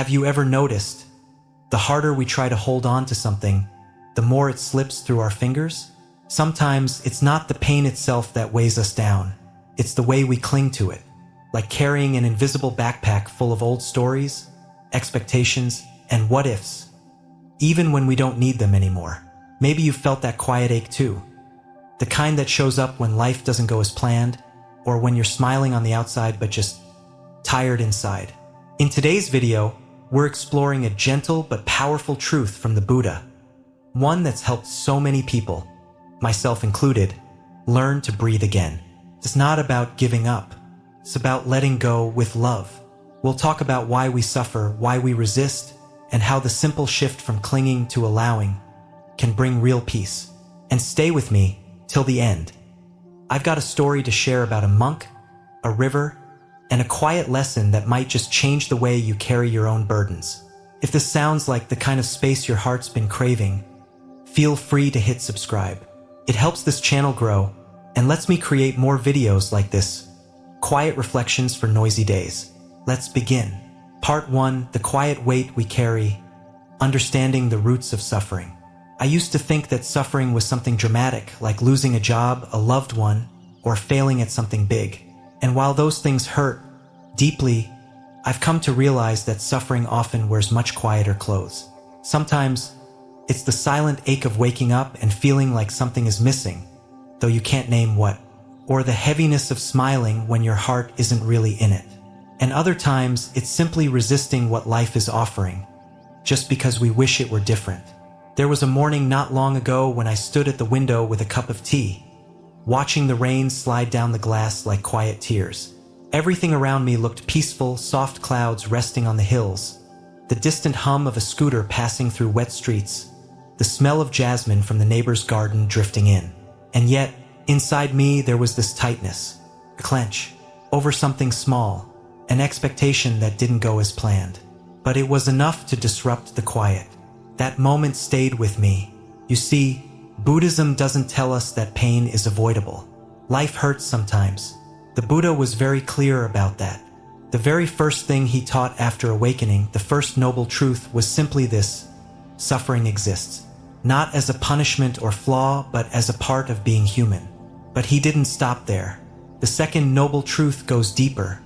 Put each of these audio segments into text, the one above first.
have you ever noticed the harder we try to hold on to something, the more it slips through our fingers? Sometimes it's not the pain itself that weighs us down. It's the way we cling to it, like carrying an invisible backpack full of old stories, expectations, and what-ifs, even when we don't need them anymore. Maybe you've felt that quiet ache too, the kind that shows up when life doesn't go as planned, or when you're smiling on the outside but just tired inside. In today's video, we're exploring a gentle but powerful truth from the Buddha, one that's helped so many people, myself included, learn to breathe again. It's not about giving up. It's about letting go with love. We'll talk about why we suffer, why we resist, and how the simple shift from clinging to allowing can bring real peace. And stay with me till the end. I've got a story to share about a monk, a river, and a quiet lesson that might just change the way you carry your own burdens. If this sounds like the kind of space your heart's been craving, feel free to hit subscribe. It helps this channel grow and lets me create more videos like this. Quiet reflections for noisy days. Let's begin. Part 1: The quiet weight we carry, understanding the roots of suffering. I used to think that suffering was something dramatic, like losing a job, a loved one, or failing at something big. And while those things hurt deeply, I've come to realize that suffering often wears much quieter clothes. Sometimes it's the silent ache of waking up and feeling like something is missing, though you can't name what, or the heaviness of smiling when your heart isn't really in it. And other times it's simply resisting what life is offering, just because we wish it were different. There was a morning not long ago when I stood at the window with a cup of tea, watching the rain slide down the glass like quiet tears. Everything around me looked peaceful, soft clouds resting on the hills, the distant hum of a scooter passing through wet streets, the smell of jasmine from the neighbor's garden drifting in. And yet, inside me there was this tightness, a clench, over something small, an expectation that didn't go as planned. But it was enough to disrupt the quiet. That moment stayed with me. You see, Buddhism doesn't tell us that pain is avoidable. Life hurts sometimes. The Buddha was very clear about that. The very first thing he taught after awakening, the first noble truth, was simply this: suffering exists, not as a punishment or flaw, but as a part of being human. But he didn't stop there. The second noble truth goes deeper.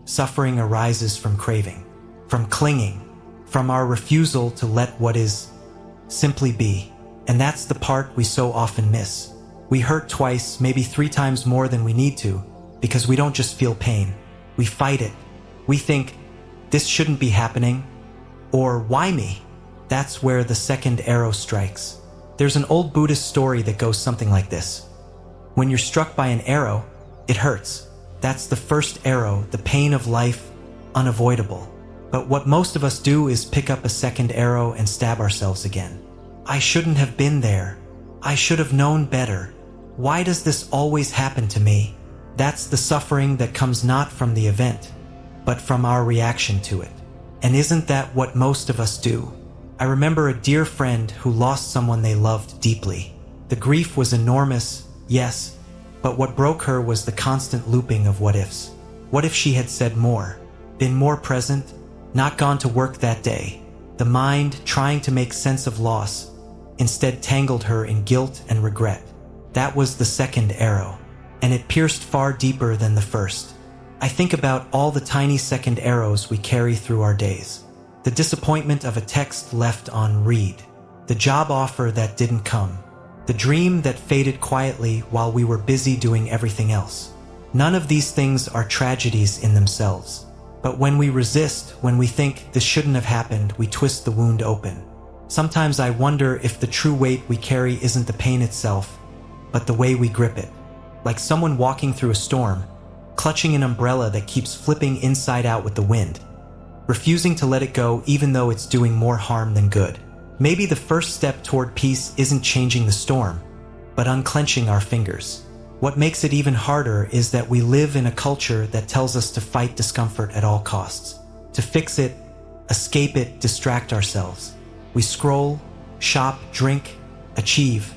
Suffering arises from craving, from clinging, from our refusal to let what is simply be. And that's the part we so often miss. We hurt twice, maybe 3 times more than we need to, because we don't just feel pain. We fight it. We think, this shouldn't be happening, or why me? That's where the second arrow strikes. There's an old Buddhist story that goes something like this. When you're struck by an arrow, it hurts. That's the first arrow, the pain of life, unavoidable. But what most of us do is pick up a second arrow and stab ourselves again. I shouldn't have been there. I should have known better. Why does this always happen to me? That's the suffering that comes not from the event, but from our reaction to it. And isn't that what most of us do? I remember a dear friend who lost someone they loved deeply. The grief was enormous, yes, but what broke her was the constant looping of what-ifs. What if she had said more, been more present, not gone to work that day? The mind, trying to make sense of loss, instead tangled her in guilt and regret. That was the second arrow, and it pierced far deeper than the first. I think about all the tiny second arrows we carry through our days. The disappointment of a text left unread, the job offer that didn't come, the dream that faded quietly while we were busy doing everything else. None of these things are tragedies in themselves. But when we resist, when we think this shouldn't have happened, we twist the wound open. Sometimes I wonder if the true weight we carry isn't the pain itself, but the way we grip it. Like someone walking through a storm, clutching an umbrella that keeps flipping inside out with the wind, refusing to let it go even though it's doing more harm than good. Maybe the first step toward peace isn't changing the storm, but unclenching our fingers. What makes it even harder is that we live in a culture that tells us to fight discomfort at all costs, to fix it, escape it, distract ourselves. We scroll, shop, drink, achieve,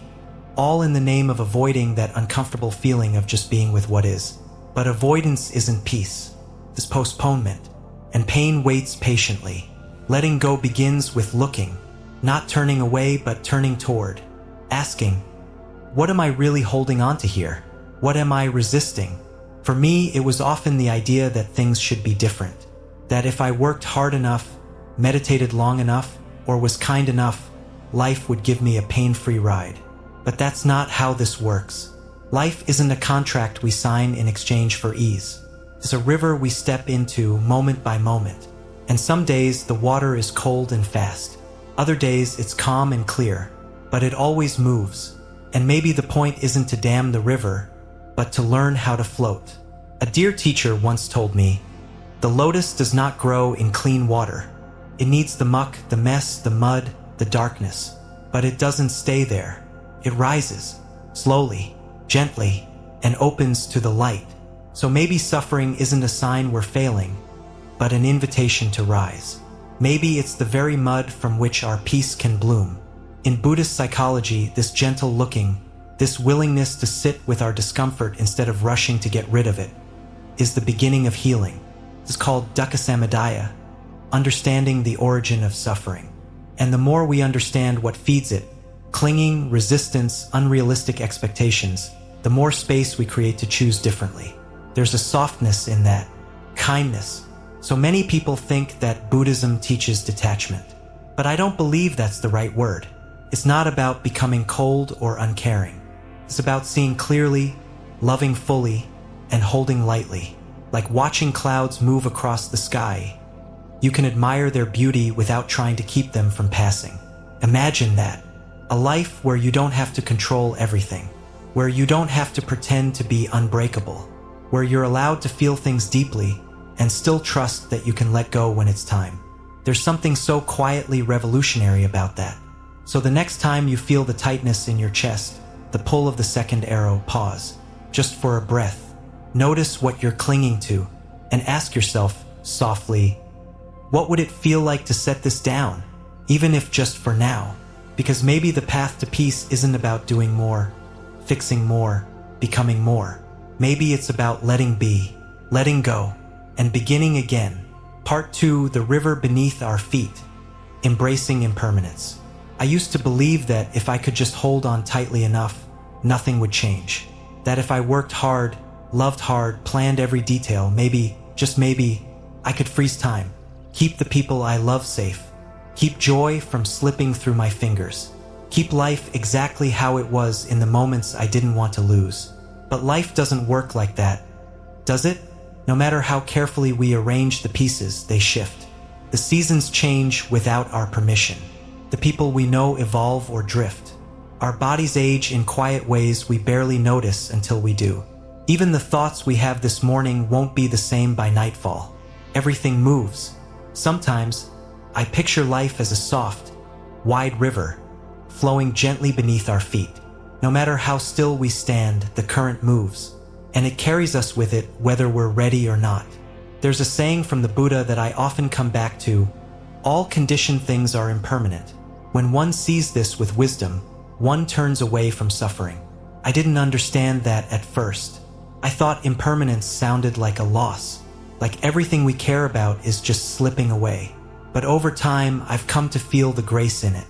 all in the name of avoiding that uncomfortable feeling of just being with what is. But avoidance isn't peace. It's postponement, and pain waits patiently. Letting go begins with looking, not turning away but turning toward, asking, what am I really holding on to here? What am I resisting? For me, it was often the idea that things should be different, that if I worked hard enough, meditated long enough, or was kind enough, life would give me a pain-free ride. But that's not how this works. Life isn't a contract we sign in exchange for ease. It's a river we step into moment by moment. And some days the water is cold and fast. Other days it's calm and clear. But it always moves. And maybe the point isn't to dam the river, but to learn how to float. A dear teacher once told me, the lotus does not grow in clean water. It needs the muck, the mess, the mud, the darkness. But it doesn't stay there. It rises, slowly, gently, and opens to the light. So maybe suffering isn't a sign we're failing, but an invitation to rise. Maybe it's the very mud from which our peace can bloom. In Buddhist psychology, this gentle looking, this willingness to sit with our discomfort instead of rushing to get rid of it, is the beginning of healing. It's called dukkha samuddaya, understanding the origin of suffering. And the more we understand what feeds it, clinging, resistance, unrealistic expectations, the more space we create to choose differently. There's a softness in that, kindness. So many people think that Buddhism teaches detachment. But I don't believe that's the right word. It's not about becoming cold or uncaring. It's about seeing clearly, loving fully, and holding lightly. Like watching clouds move across the sky. You can admire their beauty without trying to keep them from passing. Imagine that. A life where you don't have to control everything. Where you don't have to pretend to be unbreakable. Where you're allowed to feel things deeply and still trust that you can let go when it's time. There's something so quietly revolutionary about that. So the next time you feel the tightness in your chest, the pull of the second arrow, pause, just for a breath. Notice what you're clinging to, and ask yourself, softly, what would it feel like to set this down, even if just for now? Because maybe the path to peace isn't about doing more, fixing more, becoming more. Maybe it's about letting be, letting go, and beginning again. Part 2, the river beneath our feet, embracing impermanence. I used to believe that if I could just hold on tightly enough, nothing would change. That if I worked hard, loved hard, planned every detail, maybe, just maybe, I could freeze time, keep the people I love safe, keep joy from slipping through my fingers, keep life exactly how it was in the moments I didn't want to lose. But life doesn't work like that, does it? No matter how carefully we arrange the pieces, they shift. The seasons change without our permission. The people we know evolve or drift. Our bodies age in quiet ways we barely notice until we do. Even the thoughts we have this morning won't be the same by nightfall. Everything moves. Sometimes, I picture life as a soft, wide river, flowing gently beneath our feet. No matter how still we stand, the current moves, and it carries us with it whether we're ready or not. There's a saying from the Buddha that I often come back to, all conditioned things are impermanent. When one sees this with wisdom, one turns away from suffering. I didn't understand that at first. I thought impermanence sounded like a loss, like everything we care about is just slipping away. But over time, I've come to feel the grace in it,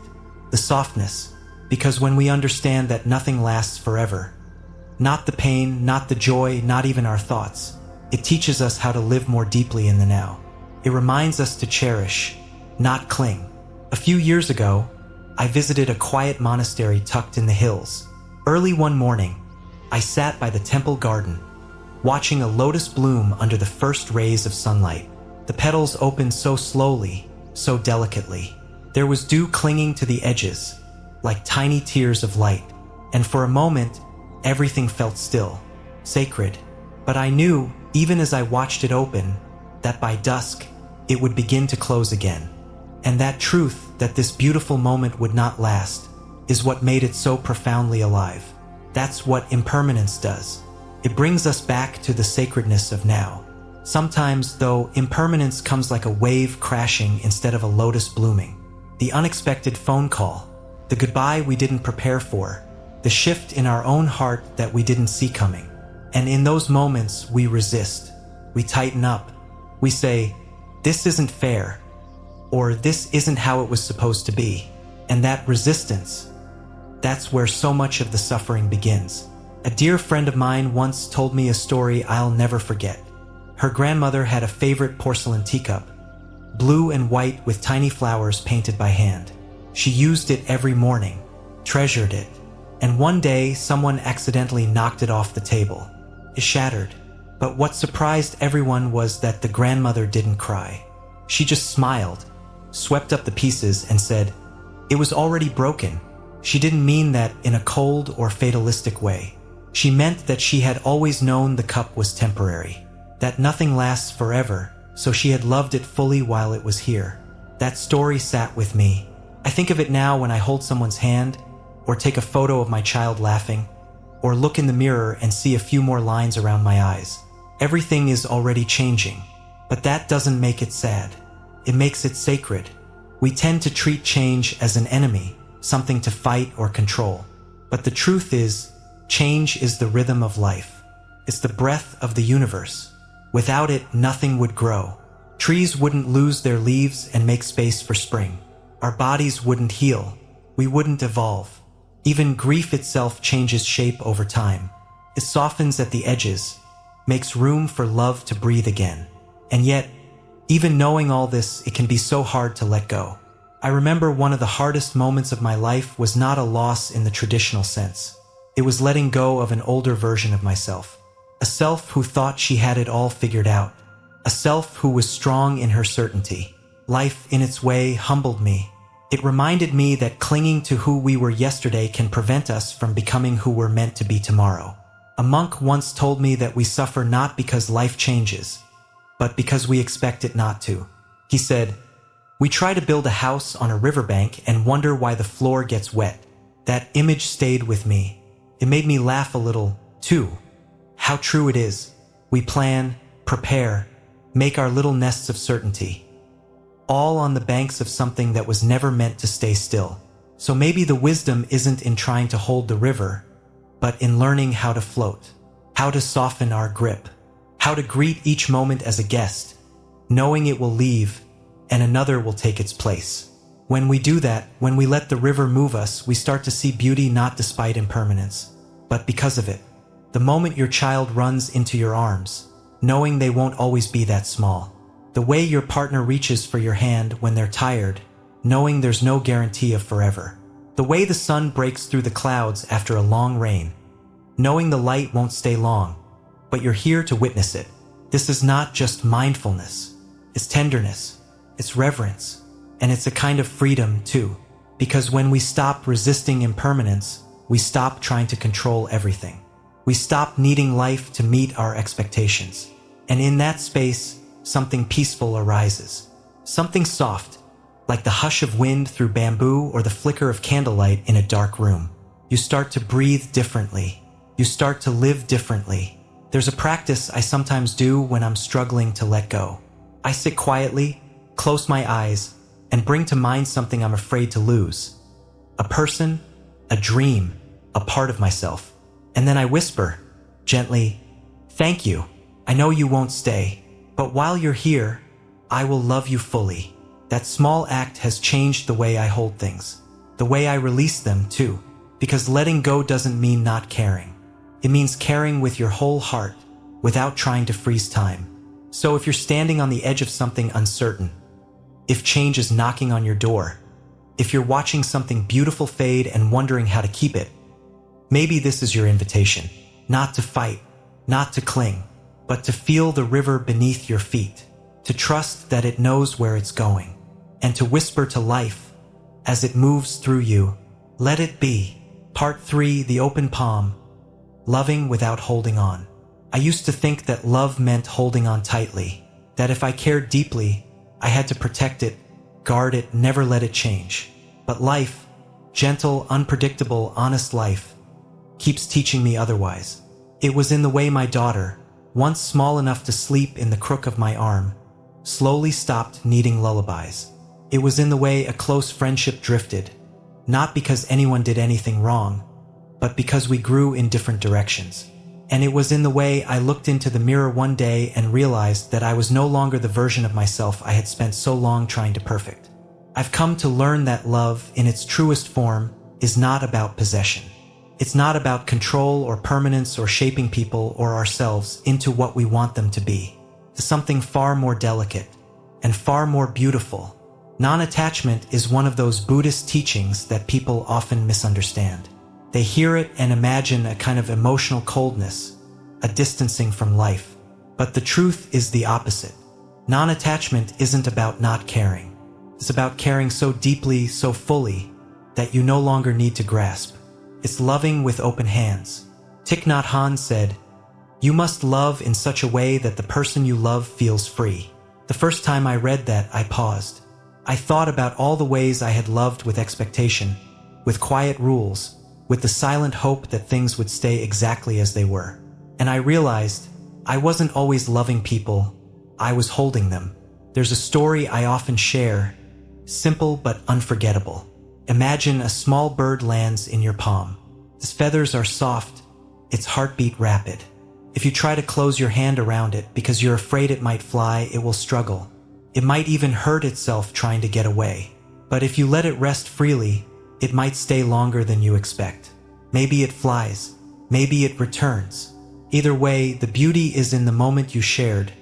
the softness, because when we understand that nothing lasts forever, not the pain, not the joy, not even our thoughts, it teaches us how to live more deeply in the now. It reminds us to cherish, not cling. A few years ago, I visited a quiet monastery tucked in the hills. Early one morning, I sat by the temple garden, watching a lotus bloom under the first rays of sunlight. The petals opened so slowly, so delicately. There was dew clinging to the edges, like tiny tears of light. And for a moment, everything felt still, sacred. But I knew, even as I watched it open, that by dusk, it would begin to close again. And that truth, that this beautiful moment would not last, is what made it so profoundly alive. That's what impermanence does. It brings us back to the sacredness of now. Sometimes, though, impermanence comes like a wave crashing instead of a lotus blooming. The unexpected phone call, the goodbye we didn't prepare for, the shift in our own heart that we didn't see coming. And in those moments, we resist. We tighten up. We say, this isn't fair. or this isn't how it was supposed to be. And that resistance, that's where so much of the suffering begins. A dear friend of mine once told me a story I'll never forget. Her grandmother had a favorite porcelain teacup, blue and white with tiny flowers painted by hand. She used it every morning, treasured it, and one day someone accidentally knocked it off the table. It shattered, but what surprised everyone was that the grandmother didn't cry. She just smiled, swept up the pieces, and said, "It was already broken." She didn't mean that in a cold or fatalistic way. She meant that she had always known the cup was temporary, that nothing lasts forever, so she had loved it fully while it was here. That story sat with me. I think of it now when I hold someone's hand, or take a photo of my child laughing, or look in the mirror and see a few more lines around my eyes. Everything is already changing, but that doesn't make it sad. It makes it sacred. We tend to treat change as an enemy, something to fight or control. But the truth is, change is the rhythm of life. It's the breath of the universe. Without it, nothing would grow. Trees wouldn't lose their leaves and make space for spring. Our bodies wouldn't heal. We wouldn't evolve. Even grief itself changes shape over time. It softens at the edges, makes room for love to breathe again. And yet, even knowing all this, it can be so hard to let go. I remember one of the hardest moments of my life was not a loss in the traditional sense. It was letting go of an older version of myself. A self who thought she had it all figured out. A self who was strong in her certainty. Life, in its way, humbled me. It reminded me that clinging to who we were yesterday can prevent us from becoming who we're meant to be tomorrow. A monk once told me that we suffer not because life changes, but because we expect it not to. He said, "We try to build a house on a riverbank and wonder why the floor gets wet." That image stayed with me. It made me laugh a little, too. How true it is. We plan, prepare, make our little nests of certainty, all on the banks of something that was never meant to stay still. So maybe the wisdom isn't in trying to hold the river, but in learning how to float, how to soften our grip, how to greet each moment as a guest, knowing it will leave and another will take its place. When we do that, when we let the river move us, we start to see beauty not despite impermanence, but because of it. The moment your child runs into your arms, knowing they won't always be that small. The way your partner reaches for your hand when they're tired, knowing there's no guarantee of forever. The way the sun breaks through the clouds after a long rain, knowing the light won't stay long, but you're here to witness it. This is not just mindfulness. It's tenderness, it's reverence, and it's a kind of freedom too. Because when we stop resisting impermanence, we stop trying to control everything. We stop needing life to meet our expectations. And in that space, something peaceful arises. Something soft, like the hush of wind through bamboo or the flicker of candlelight in a dark room. You start to breathe differently. You start to live differently. There's a practice I sometimes do when I'm struggling to let go. I sit quietly, close my eyes, and bring to mind something I'm afraid to lose. A person, a dream, a part of myself. And then I whisper, gently, "Thank you. I know you won't stay, but while you're here, I will love you fully." That small act has changed the way I hold things, the way I release them too, because letting go doesn't mean not caring. It means caring with your whole heart, without trying to freeze time. So if you're standing on the edge of something uncertain, if change is knocking on your door, if you're watching something beautiful fade and wondering how to keep it, maybe this is your invitation, not to fight, not to cling, but to feel the river beneath your feet, to trust that it knows where it's going, and to whisper to life, as it moves through you, "Let it be." Part 3, the open palm, loving without holding on. I used to think that love meant holding on tightly, that if I cared deeply, I had to protect it, guard it, never let it change. But life, gentle, unpredictable, honest life, keeps teaching me otherwise. It was in the way my daughter, once small enough to sleep in the crook of my arm, slowly stopped needing lullabies. It was in the way a close friendship drifted, not because anyone did anything wrong, but because we grew in different directions. And it was in the way I looked into the mirror one day and realized that I was no longer the version of myself I had spent so long trying to perfect. I've come to learn that love, in its truest form, is not about possession. It's not about control or permanence or shaping people or ourselves into what we want them to be. It's something far more delicate and far more beautiful. Non-attachment is one of those Buddhist teachings that people often misunderstand. They hear it and imagine a kind of emotional coldness, a distancing from life. But the truth is the opposite. Non-attachment isn't about not caring. It's about caring so deeply, so fully, that you no longer need to grasp. It's loving with open hands. Thich Nhat Hanh said, "You must love in such a way that the person you love feels free." The first time I read that, I paused. I thought about all the ways I had loved with expectation, with quiet rules, with the silent hope that things would stay exactly as they were. And I realized I wasn't always loving people, I was holding them. There's a story I often share, simple but unforgettable. Imagine a small bird lands in your palm. Its feathers are soft, its heartbeat rapid. If you try to close your hand around it because you're afraid it might fly, it will struggle. It might even hurt itself trying to get away. But if you let it rest freely, it might stay longer than you expect. Maybe it flies, maybe it returns. Either way, the beauty is in the moment you shared,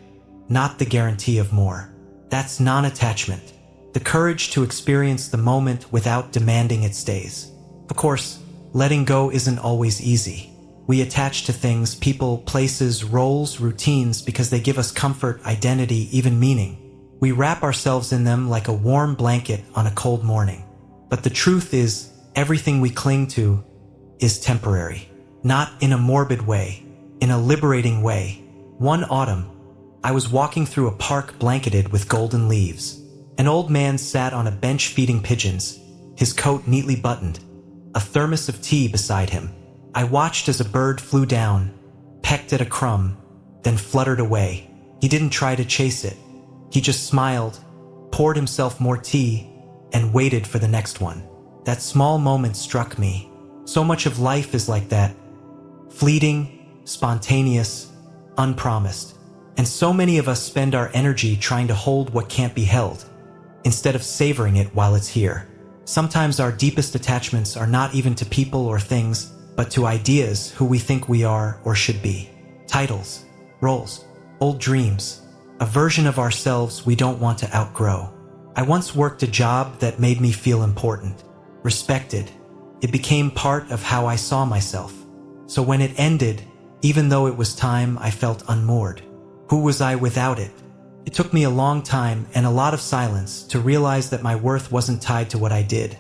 not the guarantee of more. That's non-attachment, the courage to experience the moment without demanding it stays. Of course, letting go isn't always easy. We attach to things, people, places, roles, routines because they give us comfort, identity, even meaning. We wrap ourselves in them like a warm blanket on a cold morning. But the truth is, everything we cling to is temporary. Not in a morbid way, in a liberating way. One autumn, I was walking through a park blanketed with golden leaves. An old man sat on a bench feeding pigeons, his coat neatly buttoned, a thermos of tea beside him. I watched as a bird flew down, pecked at a crumb, then fluttered away. He didn't try to chase it. He just smiled, poured himself more tea, and waited for the next one. That small moment struck me. So much of life is like that. Fleeting, spontaneous, unpromised. And so many of us spend our energy trying to hold what can't be held, instead of savoring it while it's here. Sometimes our deepest attachments are not even to people or things, but to ideas, who we think we are or should be. Titles, roles, old dreams, a version of ourselves we don't want to outgrow. I once worked a job that made me feel important, respected. It became part of how I saw myself. So when it ended, even though it was time, I felt unmoored. Who was I without it? It took me a long time and a lot of silence to realize that my worth wasn't tied to what I did,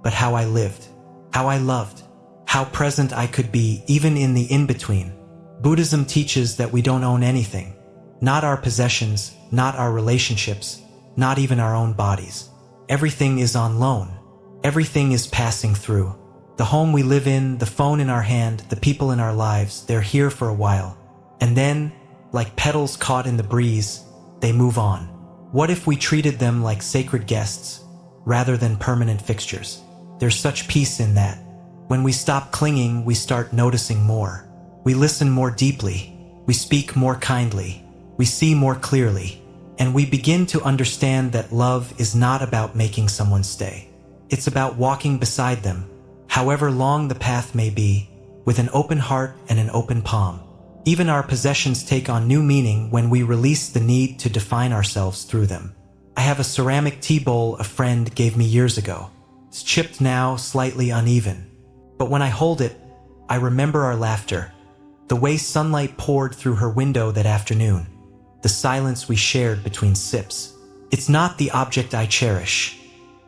but how I lived, how I loved, how present I could be even in the in-between. Buddhism teaches that we don't own anything. Not our possessions, not our relationships, not even our own bodies. Everything is on loan. Everything is passing through. The home we live in, the phone in our hand, the people in our lives, they're here for a while. And then, like petals caught in the breeze, they move on. What if we treated them like sacred guests, rather than permanent fixtures? There's such peace in that. When we stop clinging, we start noticing more. We listen more deeply. We speak more kindly. We see more clearly. And we begin to understand that love is not about making someone stay. It's about walking beside them, however long the path may be, with an open heart and an open palm. Even our possessions take on new meaning when we release the need to define ourselves through them. I have a ceramic tea bowl a friend gave me years ago. It's chipped now, slightly uneven. But when I hold it, I remember our laughter, the way sunlight poured through her window that afternoon, the silence we shared between sips. It's not the object I cherish.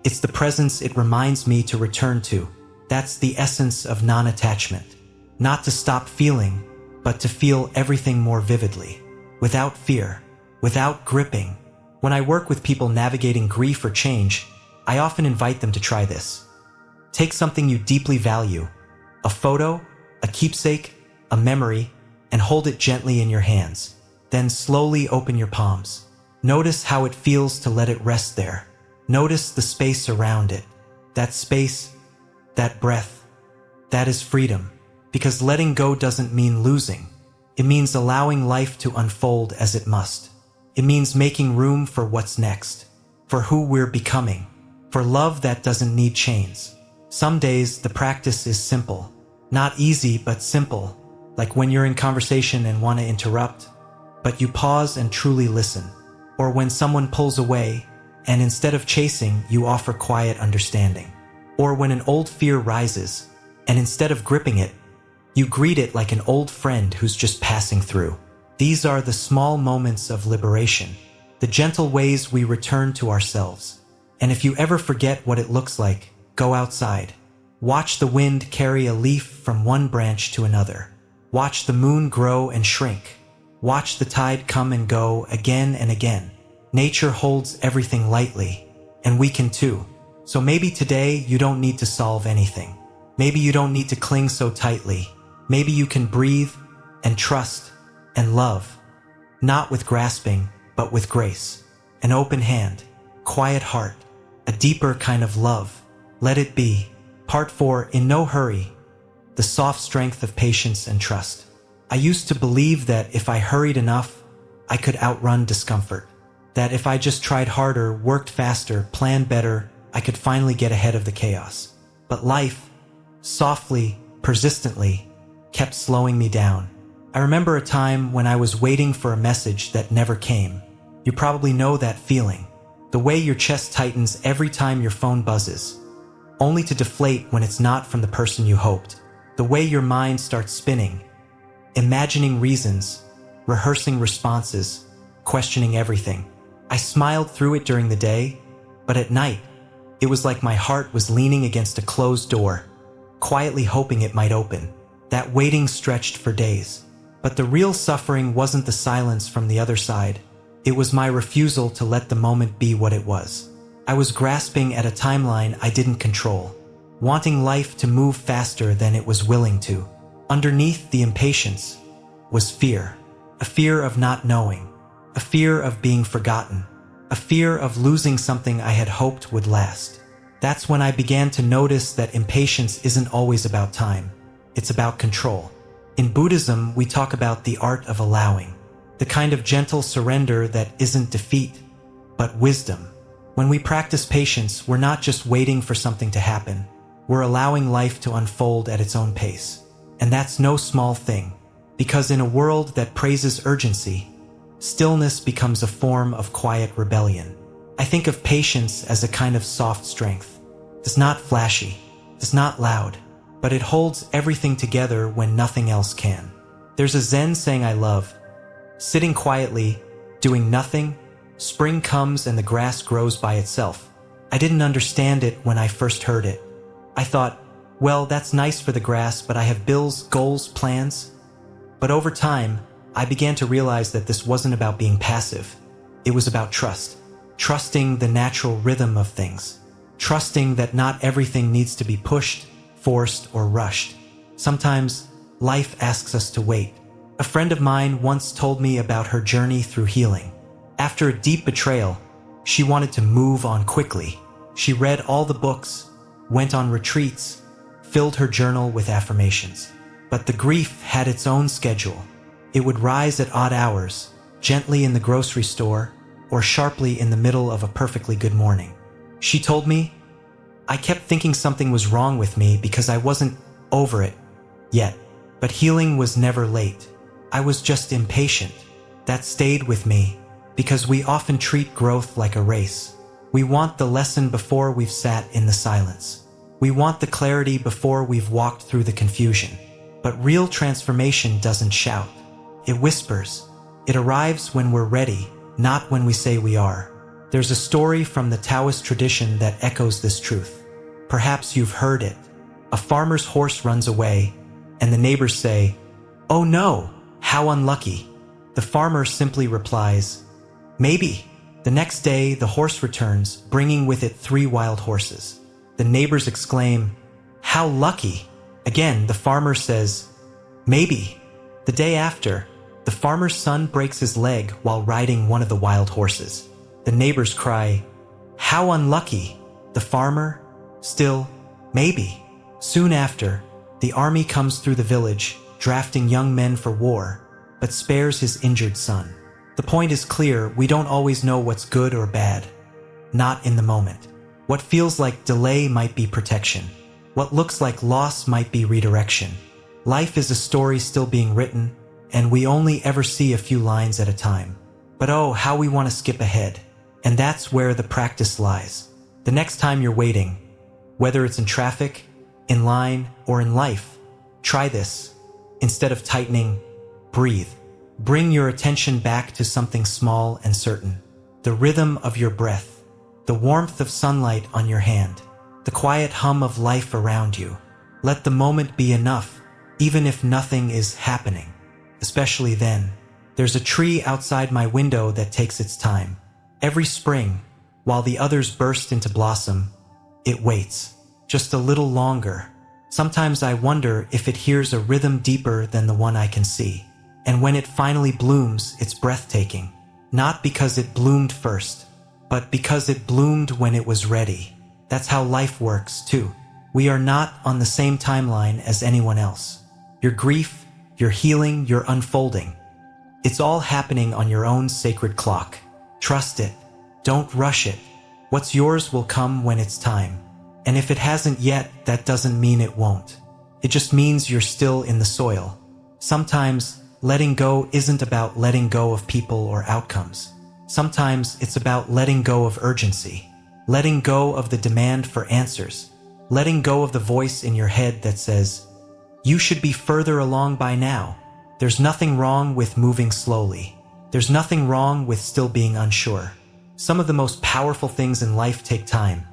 It's the presence it reminds me to return to. That's the essence of non-attachment. Not to stop feeling, but to feel everything more vividly, without fear, without gripping. When I work with people navigating grief or change, I often invite them to try this. Take something you deeply value, a photo, a keepsake, a memory, and hold it gently in your hands. Then slowly open your palms. Notice how it feels to let it rest there. Notice the space around it. That space, that breath, that is freedom. Because letting go doesn't mean losing. It means allowing life to unfold as it must. It means making room for what's next, for who we're becoming, for love that doesn't need chains. Some days the practice is simple, not easy but simple, like when you're in conversation and want to interrupt, but you pause and truly listen, or when someone pulls away and instead of chasing, you offer quiet understanding, or when an old fear rises and instead of gripping it, you greet it like an old friend who's just passing through. These are the small moments of liberation, the gentle ways we return to ourselves. And if you ever forget what it looks like, go outside. Watch the wind carry a leaf from one branch to another. Watch the moon grow and shrink. Watch the tide come and go again and again. Nature holds everything lightly, and we can too. So maybe today you don't need to solve anything. Maybe you don't need to cling so tightly. Maybe you can breathe and trust and love, not with grasping, but with grace. An open hand, quiet heart, a deeper kind of love. Let it be. Part 4, in no hurry, the soft strength of patience and trust. I used to believe that if I hurried enough, I could outrun discomfort. That if I just tried harder, worked faster, planned better, I could finally get ahead of the chaos. But life, softly, persistently, kept slowing me down. I remember a time when I was waiting for a message that never came. You probably know that feeling. The way your chest tightens every time your phone buzzes, only to deflate when it's not from the person you hoped. The way your mind starts spinning, imagining reasons, rehearsing responses, questioning everything. I smiled through it during the day, but at night, it was like my heart was leaning against a closed door, quietly hoping it might open. That waiting stretched for days. But the real suffering wasn't the silence from the other side. It was my refusal to let the moment be what it was. I was grasping at a timeline I didn't control, wanting life to move faster than it was willing to. Underneath the impatience was fear. A fear of not knowing. A fear of being forgotten. A fear of losing something I had hoped would last. That's when I began to notice that impatience isn't always about time. It's about control. In Buddhism, we talk about the art of allowing, the kind of gentle surrender that isn't defeat, but wisdom. When we practice patience, we're not just waiting for something to happen. We're allowing life to unfold at its own pace. And that's no small thing, because in a world that praises urgency, stillness becomes a form of quiet rebellion. I think of patience as a kind of soft strength. It's not flashy, it's not loud, but it holds everything together when nothing else can. There's a Zen saying I love: sitting quietly, doing nothing, spring comes and the grass grows by itself. I didn't understand it when I first heard it. I thought, well, that's nice for the grass, but I have bills, goals, plans. But over time, I began to realize that this wasn't about being passive. It was about trust. Trusting the natural rhythm of things. Trusting that not everything needs to be pushed, forced, or rushed. Sometimes, life asks us to wait. A friend of mine once told me about her journey through healing. After a deep betrayal, she wanted to move on quickly. She read all the books, went on retreats, filled her journal with affirmations. But the grief had its own schedule. It would rise at odd hours, gently in the grocery store, or sharply in the middle of a perfectly good morning. She told me, I kept thinking something was wrong with me because I wasn't over it yet. But healing was never late. I was just impatient. That stayed with me, because we often treat growth like a race. We want the lesson before we've sat in the silence. We want the clarity before we've walked through the confusion. But real transformation doesn't shout. It whispers. It arrives when we're ready, not when we say we are. There's a story from the Taoist tradition that echoes this truth. Perhaps you've heard it. A farmer's horse runs away, and the neighbors say, "Oh no, how unlucky." The farmer simply replies, "Maybe." The next day, the horse returns, bringing with it 3 wild horses. The neighbors exclaim, "How lucky." Again, the farmer says, "Maybe." The day after, the farmer's son breaks his leg while riding one of the wild horses. The neighbors cry, "How unlucky." The farmer, still, "Maybe." Soon after, the army comes through the village, drafting young men for war. but spares his injured son. The point is clear, we don't always know what's good or bad. Not in the moment. What feels like delay might be protection. What looks like loss might be redirection. Life is a story still being written, and we only ever see a few lines at a time. But oh, how we want to skip ahead. And that's where the practice lies. The next time you're waiting, whether it's in traffic, in line, or in life, try this. Instead of tightening, breathe. Bring your attention back to something small and certain. The rhythm of your breath, the warmth of sunlight on your hand, the quiet hum of life around you. Let the moment be enough, even if nothing is happening. Especially then. There's a tree outside my window that takes its time. Every spring, while the others burst into blossom, it waits. Just a little longer. Sometimes I wonder if it hears a rhythm deeper than the one I can see. And when it finally blooms, it's breathtaking. Not because it bloomed first, but because it bloomed when it was ready. That's how life works, too. We are not on the same timeline as anyone else. Your grief, your healing, your unfolding. It's all happening on your own sacred clock. Trust it. Don't rush it. What's yours will come when it's time. And if it hasn't yet, that doesn't mean it won't. It just means you're still in the soil. Sometimes, letting go isn't about letting go of people or outcomes. Sometimes it's about letting go of urgency. Letting go of the demand for answers. Letting go of the voice in your head that says, "You should be further along by now." There's nothing wrong with moving slowly. There's nothing wrong with still being unsure. Some of the most powerful things in life take time.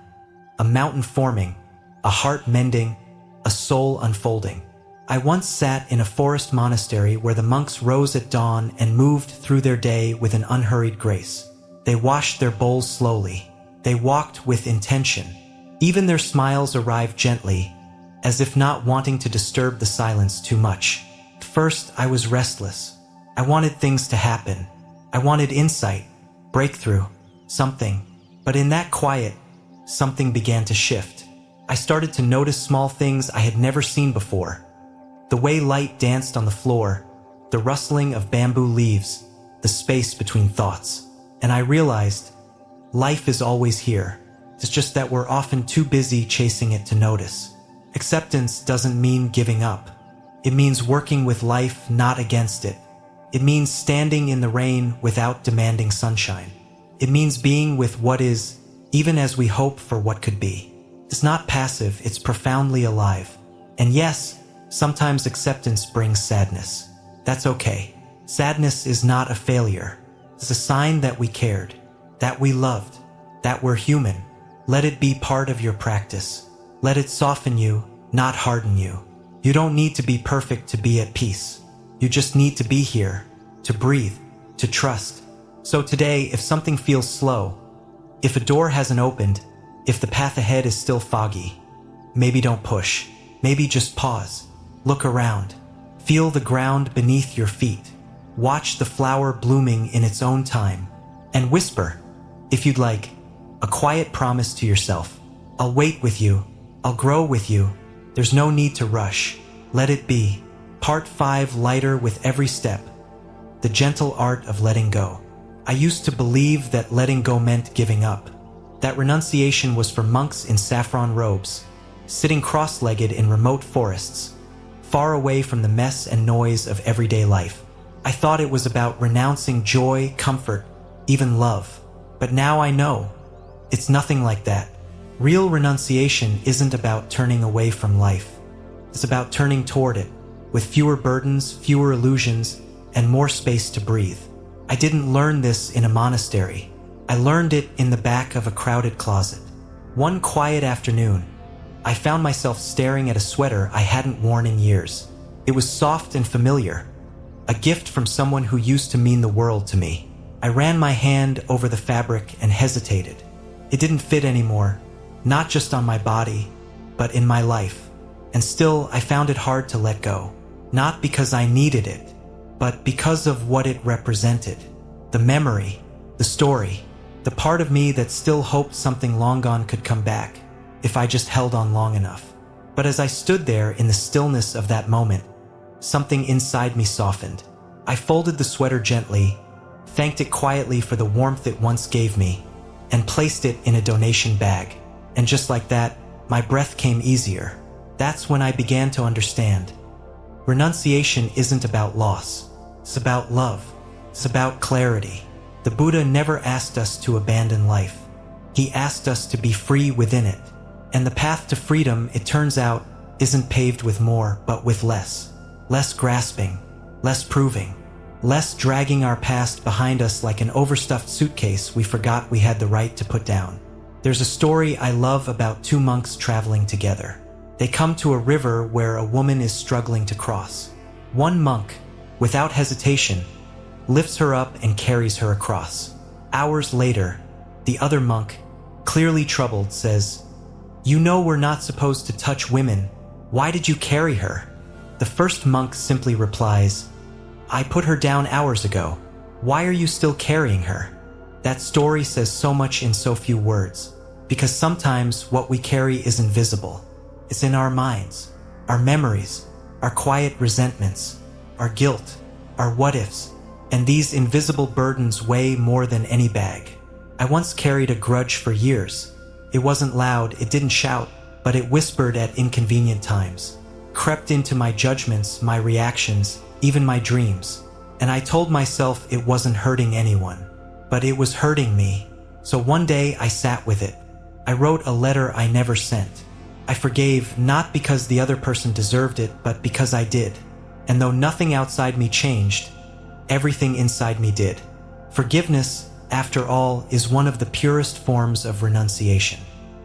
A mountain forming, a heart mending, a soul unfolding. I once sat in a forest monastery where the monks rose at dawn and moved through their day with an unhurried grace. They washed their bowls slowly. They walked with intention. Even their smiles arrived gently, as if not wanting to disturb the silence too much. At first, I was restless. I wanted things to happen. I wanted insight, breakthrough, something. But in that quiet, something began to shift. I started to notice small things I had never seen before. The way light danced on the floor, the rustling of bamboo leaves, the space between thoughts. And I realized, life is always here. It's just that we're often too busy chasing it to notice. Acceptance doesn't mean giving up. It means working with life, not against it. It means standing in the rain without demanding sunshine. It means being with what is, even as we hope for what could be. It's not passive, it's profoundly alive. And yes, sometimes acceptance brings sadness. That's okay. Sadness is not a failure. It's a sign that we cared, that we loved, that we're human. Let it be part of your practice. Let it soften you, not harden you. You don't need to be perfect to be at peace. You just need to be here, to breathe, to trust. So today, if something feels slow, if a door hasn't opened, if the path ahead is still foggy, maybe don't push. Maybe just pause. Look around. Feel the ground beneath your feet. Watch the flower blooming in its own time. And whisper, if you'd like, a quiet promise to yourself. I'll wait with you. I'll grow with you. There's no need to rush. Let it be. Part 5, lighter with every step. The gentle art of letting go. I used to believe that letting go meant giving up. That renunciation was for monks in saffron robes, sitting cross-legged in remote forests, far away from the mess and noise of everyday life. I thought it was about renouncing joy, comfort, even love. But now I know. It's nothing like that. Real renunciation isn't about turning away from life. It's about turning toward it, with fewer burdens, fewer illusions, and more space to breathe. I didn't learn this in a monastery. I learned it in the back of a crowded closet. One quiet afternoon, I found myself staring at a sweater I hadn't worn in years. It was soft and familiar, a gift from someone who used to mean the world to me. I ran my hand over the fabric and hesitated. It didn't fit anymore, not just on my body, but in my life. And still, I found it hard to let go. Not because I needed it, but because of what it represented. The memory, the story, the part of me that still hoped something long gone could come back, if I just held on long enough. But as I stood there in the stillness of that moment, something inside me softened. I folded the sweater gently, thanked it quietly for the warmth it once gave me, and placed it in a donation bag. And just like that, my breath came easier. That's when I began to understand. Renunciation isn't about loss. It's about love. It's about clarity. The Buddha never asked us to abandon life. He asked us to be free within it. And the path to freedom, it turns out, isn't paved with more, but with less. Less grasping, less proving, less dragging our past behind us like an overstuffed suitcase we forgot we had the right to put down. There's a story I love about two monks traveling together. They come to a river where a woman is struggling to cross. One monk, without hesitation, lifts her up and carries her across. Hours later, the other monk, clearly troubled, says, "You know we're not supposed to touch women. Why did you carry her?" The first monk simply replies, "I put her down hours ago. Why are you still carrying her?" That story says so much in so few words, because sometimes what we carry is invisible. It's in our minds, our memories, our quiet resentments, our guilt, our what-ifs, and these invisible burdens weigh more than any bag. I once carried a grudge for years. It wasn't loud, it didn't shout, but it whispered at inconvenient times, crept into my judgments, my reactions, even my dreams. And I told myself it wasn't hurting anyone, but it was hurting me. So one day I sat with it. I wrote a letter I never sent. I forgave, not because the other person deserved it, but because I did. And though nothing outside me changed, everything inside me did. Forgiveness, after all, is one of the purest forms of renunciation.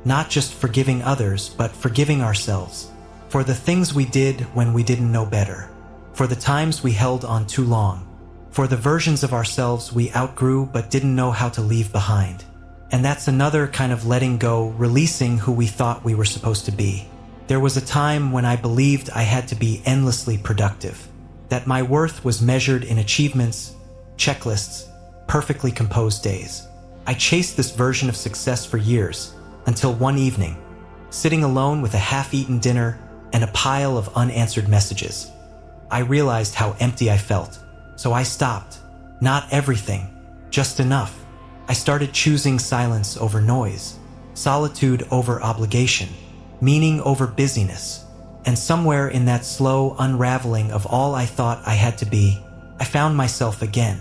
Not just forgiving others, but forgiving ourselves. For the things we did when we didn't know better. For the times we held on too long. For the versions of ourselves we outgrew but didn't know how to leave behind. And that's another kind of letting go, releasing who we thought we were supposed to be. There was a time when I believed I had to be endlessly productive, that my worth was measured in achievements, checklists, perfectly composed days. I chased this version of success for years, until one evening, sitting alone with a half-eaten dinner and a pile of unanswered messages, I realized how empty I felt. So I stopped. Not everything, just enough. I started choosing silence over noise, solitude over obligation, meaning over busyness. And somewhere in that slow unraveling of all I thought I had to be, I found myself again.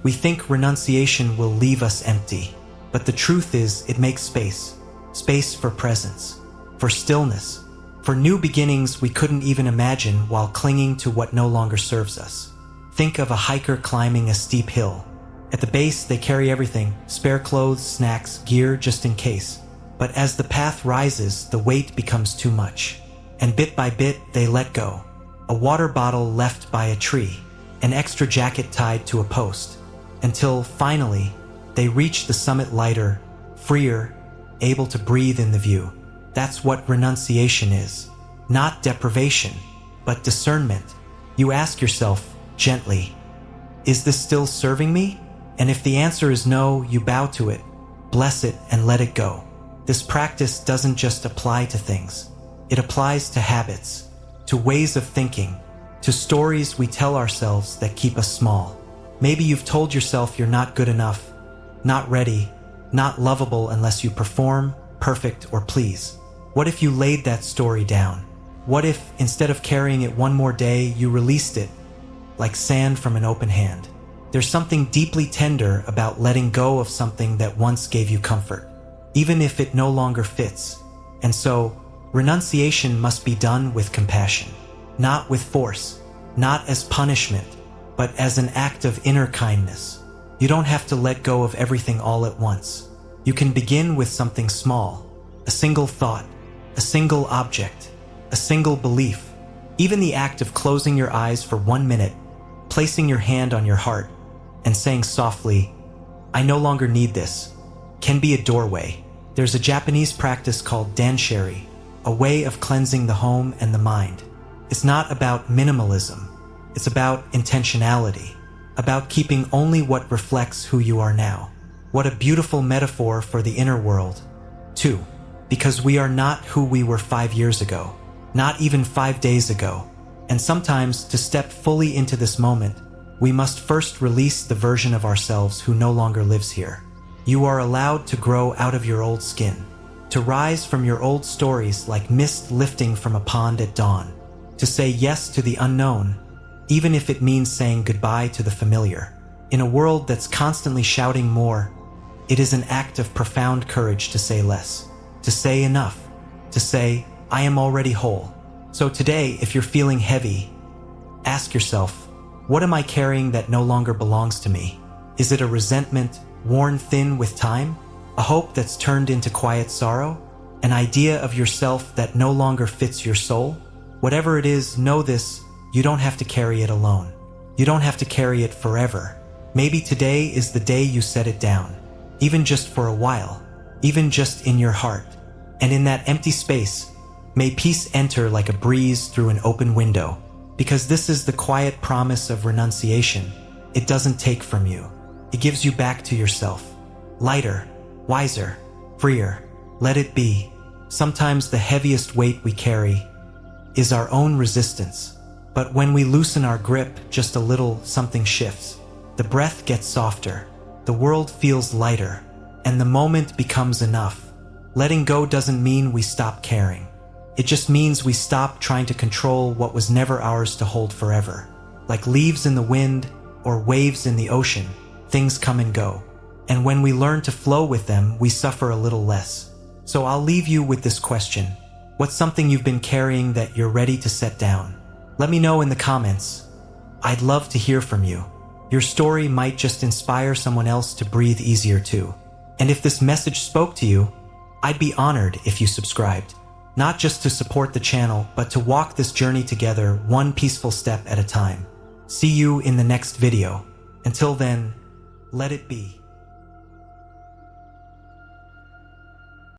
We think renunciation will leave us empty, but the truth is it makes space. Space for presence, for stillness, for new beginnings we couldn't even imagine while clinging to what no longer serves us. Think of a hiker climbing a steep hill. At the base, they carry everything, spare clothes, snacks, gear, just in case. But as the path rises, the weight becomes too much. And bit by bit, they let go. A water bottle left by a tree, an extra jacket tied to a post, until finally, they reach the summit lighter, freer, able to breathe in the view. That's what renunciation is. Not deprivation, but discernment. You ask yourself, gently, is this still serving me? And if the answer is no, you bow to it, bless it, and let it go. This practice doesn't just apply to things. It applies to habits, to ways of thinking, to stories we tell ourselves that keep us small. Maybe you've told yourself you're not good enough, not ready, not lovable unless you perform, perfect, or please. What if you laid that story down? What if, instead of carrying it one more day, you released it, like sand from an open hand? There's something deeply tender about letting go of something that once gave you comfort, even if it no longer fits. And so, renunciation must be done with compassion, not with force, not as punishment, but as an act of inner kindness. You don't have to let go of everything all at once. You can begin with something small, a single thought, a single object, a single belief. Even the act of closing your eyes for 1 minute, placing your hand on your heart, and saying softly, "I no longer need this," can be a doorway. There's a Japanese practice called danshari, a way of cleansing the home and the mind. It's not about minimalism. It's about intentionality, about keeping only what reflects who you are now. What a beautiful metaphor for the inner world, too, because we are not who we were 5 years ago, not even 5 days ago. And sometimes, to step fully into this moment, we must first release the version of ourselves who no longer lives here. You are allowed to grow out of your old skin, to rise from your old stories like mist lifting from a pond at dawn, to say yes to the unknown, even if it means saying goodbye to the familiar. In a world that's constantly shouting more, it is an act of profound courage to say less, to say enough, to say, I am already whole. So today, if you're feeling heavy, ask yourself, what am I carrying that no longer belongs to me? Is it a resentment worn thin with time? A hope that's turned into quiet sorrow? An idea of yourself that no longer fits your soul? Whatever it is, know this, you don't have to carry it alone. You don't have to carry it forever. Maybe today is the day you set it down, even just for a while, even just in your heart. And in that empty space, may peace enter like a breeze through an open window, because this is the quiet promise of renunciation. It doesn't take from you. It gives you back to yourself. Lighter, wiser, freer. Let it be. Sometimes the heaviest weight we carry is our own resistance. But when we loosen our grip just a little, something shifts. The breath gets softer. The world feels lighter. And the moment becomes enough. Letting go doesn't mean we stop caring. It just means we stop trying to control what was never ours to hold forever. Like leaves in the wind or waves in the ocean, things come and go. And when we learn to flow with them, we suffer a little less. So I'll leave you with this question. What's something you've been carrying that you're ready to set down? Let me know in the comments. I'd love to hear from you. Your story might just inspire someone else to breathe easier too. And if this message spoke to you, I'd be honored if you subscribed. Not just to support the channel, but to walk this journey together one peaceful step at a time. See you in the next video. Until then, let it be.